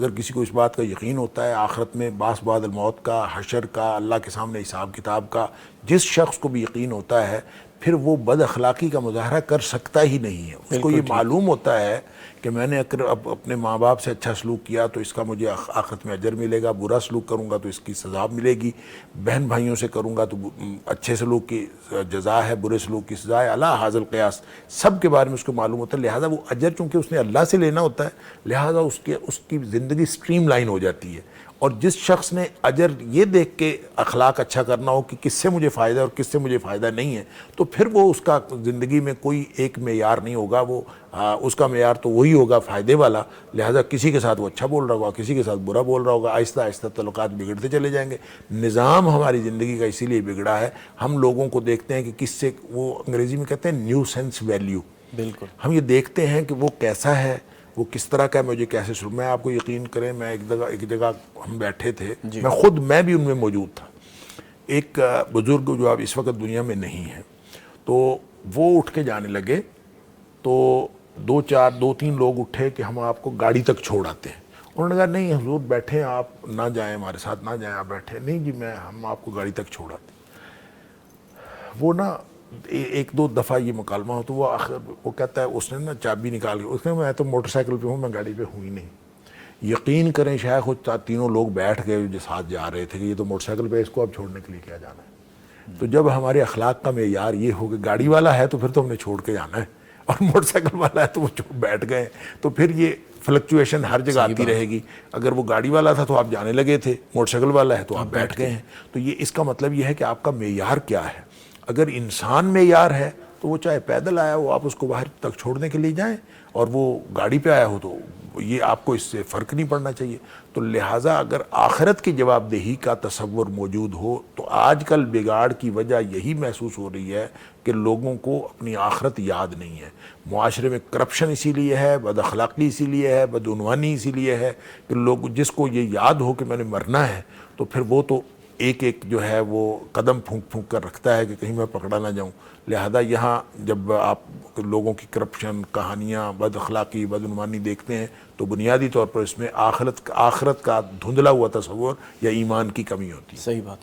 اگر کسی کو اس بات کا یقین ہوتا ہے آخرت میں بعث بعد الموت کا، حشر کا، اللہ کے سامنے حساب کتاب کا، جس شخص کو بھی یقین ہوتا ہے پھر وہ بد اخلاقی کا مظاہرہ کر سکتا ہی نہیں ہے. اس کو یہ معلوم ہوتا ہے کہ میں نے اگر اپنے ماں باپ سے اچھا سلوک کیا تو اس کا مجھے آخرت میں اجر ملے گا، برا سلوک کروں گا تو اس کی سزا ملے گی، بہن بھائیوں سے کروں گا تو اچھے سلوک کی جزا ہے، برے سلوک کی سزا ہے، اعلیٰ حاضر القیاس سب کے بارے میں اس کو معلوم ہوتا ہے. لہٰذا وہ اجر چونکہ اس نے اللہ سے لینا ہوتا ہے لہٰذا اس کی زندگی سٹریم لائن ہو جاتی ہے. اور جس شخص نے اجر یہ دیکھ کے اخلاق اچھا کرنا ہو کہ کس سے مجھے فائدہ ہے اور کس سے مجھے فائدہ نہیں ہے تو پھر وہ اس کا زندگی میں کوئی ایک معیار نہیں ہوگا، وہ اس کا معیار تو وہی ہوگا فائدے والا. لہٰذا کسی کے ساتھ وہ اچھا بول رہا ہوگا، کسی کے ساتھ برا بول رہا ہوگا، آہستہ آہستہ تعلقات بگڑتے چلے جائیں گے. نظام ہماری زندگی کا اسی لیے بگڑا ہے. ہم لوگوں کو دیکھتے ہیں کہ کس سے، وہ انگریزی میں کہتے ہیں نیو سینس ویلیو. بالکل ہم یہ دیکھتے ہیں کہ وہ کیسا ہے، وہ کس طرح کا ہے، مجھے کیسے سلوک. میں آپ کو یقین کریں، میں ایک جگہ ہم بیٹھے تھے، میں بھی ان میں موجود تھا. ایک بزرگ جو اب اس وقت دنیا میں نہیں ہے تو وہ اٹھ کے جانے لگے تو دو تین لوگ اٹھے کہ ہم آپ کو گاڑی تک چھوڑ آتے ہیں. انہوں نے کہا نہیں حضور بیٹھیں، آپ نہ جائیں، ہمارے ساتھ نہ جائیں، آپ بیٹھیں. نہیں جی ہم آپ کو گاڑی تک چھوڑ آتے ہیں. وہ نا ایک دو دفعہ یہ مکالمہ ہو تو وہ کہتا ہے اس نے نا چابی نکال کے، اس نے میں تو موٹر سائیکل پہ ہوں، میں گاڑی پہ ہوں ہی نہیں. یقین کریں شیخ خود تینوں لوگ بیٹھ گئے جو ساتھ جا رہے تھے کہ یہ تو موٹر سائیکل پہ، اس کو اب چھوڑنے کے لیے کیا جانا ہے. تو جب ہمارے اخلاق کا معیار یہ ہو کہ گاڑی والا ہے تو پھر تو ہم نے چھوڑ کے جانا ہے، اور موٹر سائیکل والا ہے تو وہ بیٹھ گئے، تو پھر یہ فلکچویشن ہر جگہ آتی رہے گی. اگر وہ گاڑی والا تھا تو آپ جانے لگے تھے، موٹر سائیکل والا ہے تو آپ بیٹھ گئے ہیں. تو یہ اس کا مطلب یہ ہے کہ آپ کا معیار کیا ہے. اگر انسان معیار ہے تو وہ چاہے پیدل آیا ہو آپ اس کو باہر تک چھوڑنے کے لیے جائیں، اور وہ گاڑی پہ آیا ہو تو یہ آپ کو اس سے فرق نہیں پڑنا چاہیے. تو لہٰذا اگر آخرت کی جواب دہی کا تصور موجود ہو تو آج کل بگاڑ کی وجہ یہی محسوس ہو رہی ہے کہ لوگوں کو اپنی آخرت یاد نہیں ہے. معاشرے میں کرپشن اسی لیے ہے، بد اخلاقی اسی لیے ہے، بدعنوانی اسی لیے ہے کہ لوگ، جس کو یہ یاد ہو کہ میں نے مرنا ہے تو پھر وہ تو ایک جو ہے وہ قدم پھونک پھونک کر رکھتا ہے کہ کہیں میں پکڑا نہ جاؤں. لہذا یہاں جب آپ لوگوں کی کرپشن، کہانیاں، بد اخلاقی، بدعنوانی دیکھتے ہیں تو بنیادی طور پر اس میں آخرت کا دھندلا ہوا تصور یا ایمان کی کمی ہوتی ہے. صحیح بات.